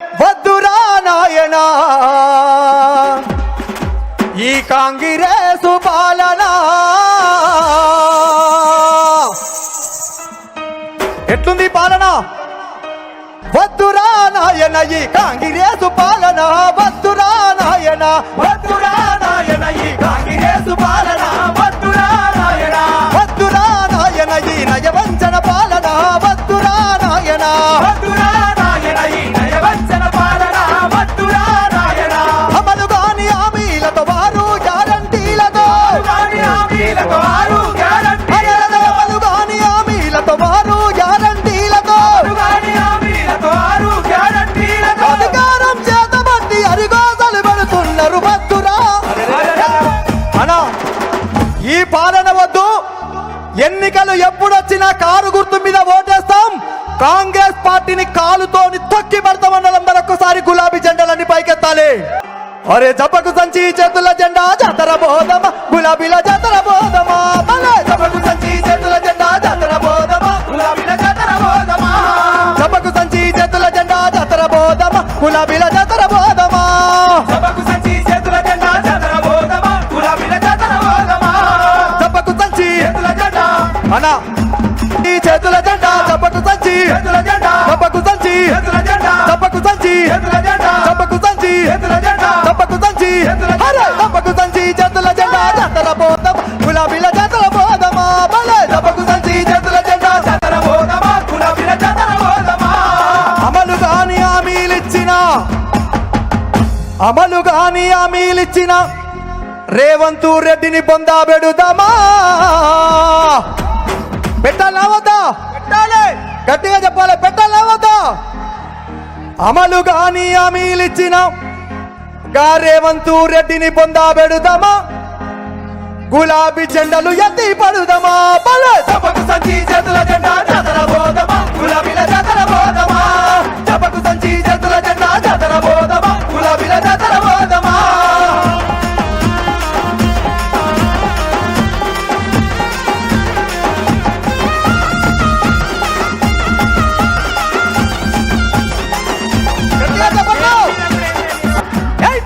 వద్దురా నాయనా ఈ కాంగ్రెసు పాలన. ఎట్లుంది పాలన? వద్దురా నాయన ఈ కాంగ్రెసు పాలన. వద్దురా నాయన, వద్దురా నాయన ఈ కాంగ్రెసు పాలన. వద్దురా నాయన, వద్దురా నాయన ఈ నయవంచన పాలన. వద్దురా నాయన, వద్దురా నాయన ఈ నయవంచన పాలన. వద్దురా నాయన అమలు గాని హామీలతో వారు గ్యారంటీలతో, హామీలతో వారు గ్యారంటీలతో, అమలు గాని హామీలతో వారు గ్యారంటీలతో, హామీలతో వారు గ్యారంటీలతో అధికారం చేతబట్టి అరిగోసలు పెడుతున్నారు. వద్దురా అనా ఈ పాలన వద్దు. ఎన్నికలు ఎప్పుడొచ్చినా కారు గుర్తు మీద ఓటేస్తాం. కాంగ్రెస్ పార్టీని కాలుతోని తొక్కి పెడతామన్న మరొకసారి గులాబీ జెండాలన్నీ పైకెత్తాలి. అరే జపకు సంచి చేతుల జెండా జాతర బోధమా, గులాబీల జాతర బోధమా. జపకు సంచి చేతుల జెండా జాతర బోధమా, గులాబీల జాతర బోధమా. జపకు సంచి చేతుల జెండా జాతర బోధమా, గులాబీల జాతర బోధమా. జపకు సంచి చేతుల జెండా జాతర బోధమా, గులాబీల జాతర బోధమా. జపకు సంచి చేతుల జెండా అనా ఈ చేతుల జెండా జపకు సంచి చేతుల జెండా జపకు సంచి చేతుల జెండా జపకు సంచి చేతుల జెండా జపకు సంచి చేతుల జెండా జపకు సంచి అరే జపకు సంచి చేతుల జెండా జాతర బోధం గులాబీల జాతర బోధమా. భలే జపకు సంచి చేతుల జెండా జాతర బోధమా, గులాబీల జాతర బోధమా. అమలు గాని హామీలిచ్చిన, అమలు గాని హామీలిచ్చిన రేవంత్ రెడ్డిని బొందా పెడుదామా. పెట్టాలా వద్దా? పెట్టాలి, గట్టిగా చెప్పాలి. పెట్టాలా వద్దా? అమలు గాని హామీలిచ్చిన రేవంత్ రెడ్డిని బొందా పెడుదామా, గులాబీ జెండలు ఎత్తి పడుదామా. భలే జపకు సంచి చేతుల జెండా జాతర బోధమా, గులాబీల జాతర బోధమా. జపకు సంచి చేతుల జెండా జాతర బోధమా, గులాబీల జాతర బోధమా.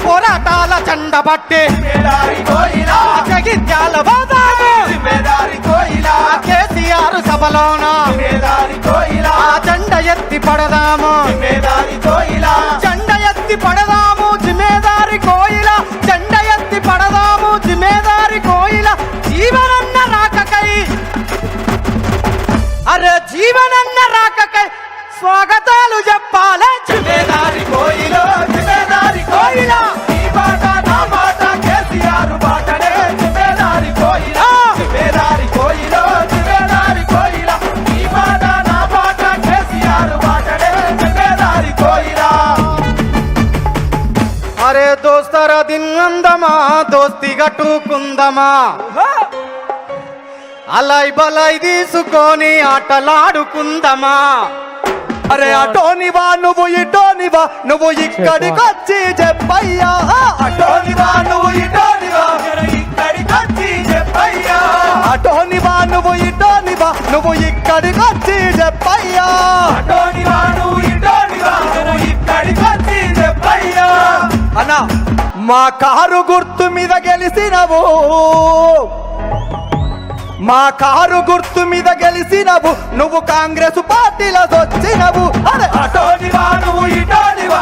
పోరాటాల చండ పట్టి జగిత్యాల కేసీఆర్ సభలోన జెండ ఎత్తి పడదాము, జెండ ఎత్తి పడదాము జిమ్మేదారి కోయిల. జెండ ఎత్తి పడదాము జిమ్మేదారి కోయిల. జీవనన్న రాకకై, అరే జీవనన్న రాకకై స్వాగతాలు చెప్పాలి. జిమ్మేదారి కోయిల, జిమ్మేదారి కోయిల. ఈ బాట నా బాట కేసీఆర్ బాటనే. జిమ్మేదారి కోయిల, జిమ్మేదారి కోయిల, జిమ్మేదారి కోయిల. ఈ బాట నా బాట కేసీఆర్ బాటనే. జిమ్మేదారి కోయిల. అరే దోస్తర దిన్నందమా, దోస్తి గట్టుకుందమా. అలై బలై తీసుకొని ఆటలాడుకుందమా. అరే అటోనివా నువ్వు ఇటోనివా, నువ్వు ఇక్కడికొచ్చి చెప్పయ్యా. అటోనివా నువ్వు ఇటోనివా, ఇక్కడికొచ్చి చెప్పయ్యా. అటోనివా నువ్వు ఇటోనివా, నువ్వు ఇక్కడికొచ్చి చెప్పయ్యా. అటోనివా నువ్వు ఇటోనివా, నువ్వు ఇక్కడికొచ్చి చెప్పయ్యా. అన్నా మా కారు గుర్తు మీద గెలిసినవు, మా కారు గుర్తు మీద గెలిసినవు. నువ్వు కాంగ్రెస్ పార్టీలో వచ్చినవు. అరే అటోనివా నువ్వు ఇటోనివా,